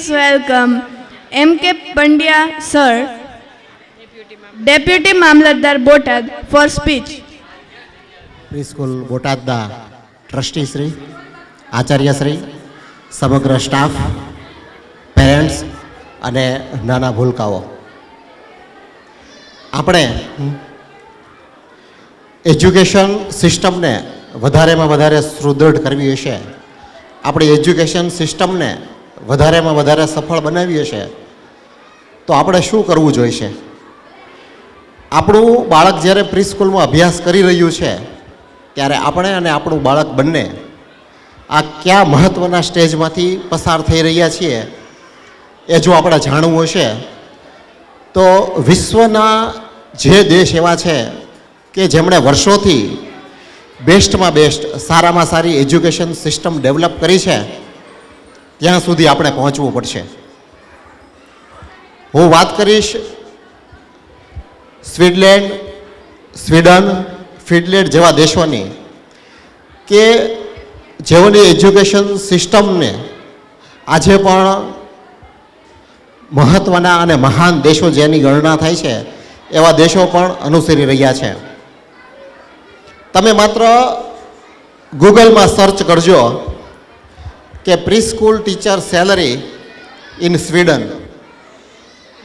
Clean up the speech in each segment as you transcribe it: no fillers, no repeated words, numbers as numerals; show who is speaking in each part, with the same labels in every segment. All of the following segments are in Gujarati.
Speaker 1: Please welcome M.K. Pandya Sir, Deputy Mamlatdar Botad for speech.
Speaker 2: Preschool બોટાદના ટ્રસ્ટી શ્રી, આચાર્યશ્રી, સમગ્ર સ્ટાફ, પેરેન્ટ્સ અને નાના ભૂલકાઓ, આપણે એજ્યુકેશન સિસ્ટમને વધારેમાં વધારે સુદૃઢ કરવી હશે, આપણી એજ્યુકેશન સિસ્ટમને વધારેમાં વધારે સફળ બનાવવી હશે તો આપણે શું કરવું જોઈશે? આપણું બાળક જ્યારે પ્રીસ્કૂલમાં અભ્યાસ કરી રહ્યું છે ત્યારે આપણે અને આપણું બાળક બંને આ કયા મહત્ત્વના સ્ટેજમાંથી પસાર થઈ રહ્યા છીએ એ જો આપણે જાણવું હશે તો વિશ્વના જે દેશ એવા છે કે જેમણે વર્ષોથી બેસ્ટમાં બેસ્ટ, સારામાં સારી એજ્યુકેશન સિસ્ટમ ડેવલપ કરી છે ત્યાં સુધી આપણે પહોંચવું પડશે. હું વાત કરીશ સ્વીડન, ફિનલેન્ડ જેવા દેશોની કે જેઓની એજ્યુકેશન સિસ્ટમને આજે પણ મહત્ત્વના અને મહાન દેશો જેની ગણના થાય છે એવા દેશો પણ અનુસરી રહ્યા છે. તમે માત્ર ગૂગલમાં સર્ચ કરજો કે preschool teacher salary in Sweden.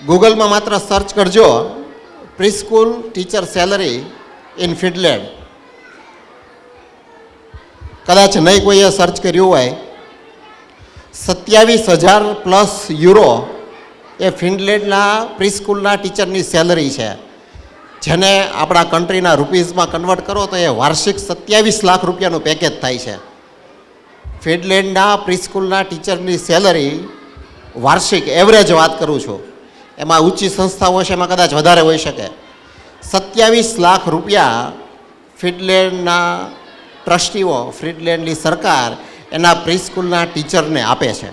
Speaker 2: ગૂગલમાં માત્ર સર્ચ કરજો preschool teacher salary in Finland. કદાચ નહીં કોઈએ સર્ચ કર્યું હોય, 27,000+ યુરો એ ફિનલેન્ડના પ્રીસ્કૂલના ટીચરની સેલરી છે, જેને આપણા કન્ટ્રીના રૂપીઝમાં કન્વર્ટ કરો તો એ વાર્ષિક 27 લાખ રૂપિયાનું પેકેજ થાય છે. ફિનલેન્ડના પ્રીસ્કૂલના ટીચરની સેલરી વાર્ષિક એવરેજ વાત કરું છું, એમાં ઊંચી સંસ્થાઓ છે એમાં કદાચ વધારે હોઈ શકે, 27 લાખ રૂપિયા ફિનલેન્ડના ટ્રસ્ટીઓ, ફિનલેન્ડની સરકાર એના પ્રીસ્કૂલના ટીચરને આપે છે.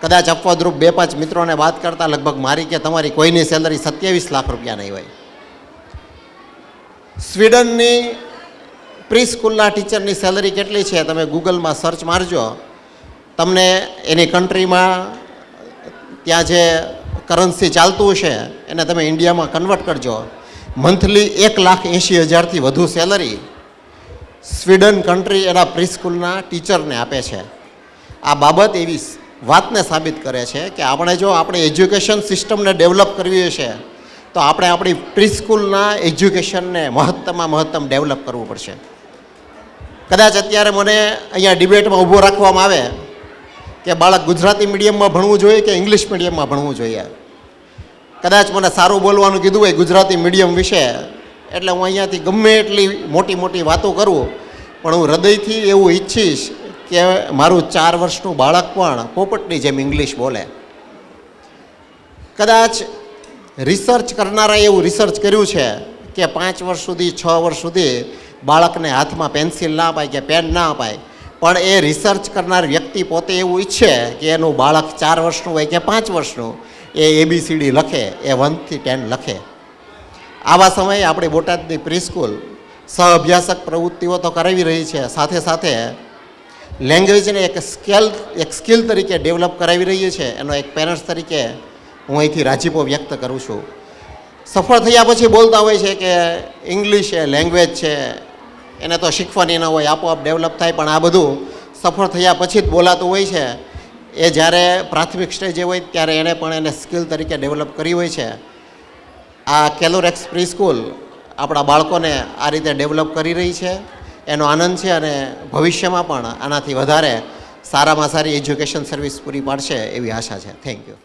Speaker 2: કદાચ અપવાદરૂપ 2-5 મિત્રોને વાત કરતાં લગભગ મારી કે તમારી કોઈની સેલરી 27 લાખ રૂપિયા નહીં હોય. સ્વીડનની પ્રીસ્કૂલના ટીચરની સેલરી કેટલી છે તમે ગૂગલમાં સર્ચ મારજો, તમને એની કન્ટ્રીમાં ત્યાં જે કરન્સી ચાલતું હશે એને તમે ઇન્ડિયામાં કન્વર્ટ કરજો. મંથલી 1,80,000થી વધુ સેલરી સ્વીડન કન્ટ્રી એના પ્રીસ્કૂલના ટીચરને આપે છે. આ બાબત એવી વાતને સાબિત કરે છે કે આપણે જો આપણી એજ્યુકેશન સિસ્ટમને ડેવલપ કરવી હશે તો આપણે આપણી પ્રીસ્કૂલના એજ્યુકેશનને મહત્તમમાં મહત્તમ ડેવલપ કરવું પડશે. કદાચ અત્યારે મને અહીંયા ડિબેટમાં ઊભો રાખવામાં આવે કે બાળક ગુજરાતી મીડિયમમાં ભણવું જોઈએ કે ઇંગ્લિશ મીડિયમમાં ભણવું જોઈએ. કદાચ મને સારું બોલવાનું કીધું હોય ગુજરાતી મીડિયમ વિશે એટલે હું અહીંયાથી ગમે એટલી મોટી મોટી વાતો કરું, પણ હું હૃદયથી એવું ઈચ્છીશ કે મારું 4 વર્ષનું બાળક પણ પોપટની જેમ ઇંગ્લિશ બોલે. કદાચ રિસર્ચ કરનારાએ એવું રિસર્ચ કર્યું છે કે 5 વર્ષ સુધી, 6 વર્ષ સુધી બાળકને હાથમાં પેન્સિલ ના અપાય કે પેન ના અપાય, પણ એ રિસર્ચ કરનાર વ્યક્તિ પોતે એવું ઈચ્છે કે એનું બાળક 4 વર્ષનું હોય કે 5 વર્ષનું એ ABCD લખે, એ 1 થી 10 લખે. આવા સમયે આપણી બોટાદની પ્રીસ્કૂલ સહઅભ્યાસક પ્રવૃત્તિઓ તો કરાવી રહી છે, સાથે સાથે લેંગ્વેજને એક સ્કિલ તરીકે ડેવલપ કરાવી રહી છે. એનો એક પેરેન્ટ્સ તરીકે હું અહીંથી રાજીપો વ્યક્ત કરું છું. સફળ થયા પછી બોલતા હોય છે કે ઇંગ્લિશ એ લેંગ્વેજ છે, એને તો શીખવાની ન હોય, આપોઆપ ડેવલપ થાય, પણ આ બધું સફળ થયા પછી જ બોલાતું હોય છે. એ જ્યારે પ્રાથમિક સ્ટેજે હોય ત્યારે એને પણ એને સ્કિલ તરીકે ડેવલપ કરી હોય છે. આ કેલોરેક્સ પ્રીસ્કૂલ આપણા બાળકોને આ રીતે ડેવલપ કરી રહી છે, એનો આનંદ છે અને ભવિષ્યમાં પણ આનાથી વધારે સારામાં સારી એજ્યુકેશન સર્વિસ પૂરી પાડશે એવી આશા છે. Thank you.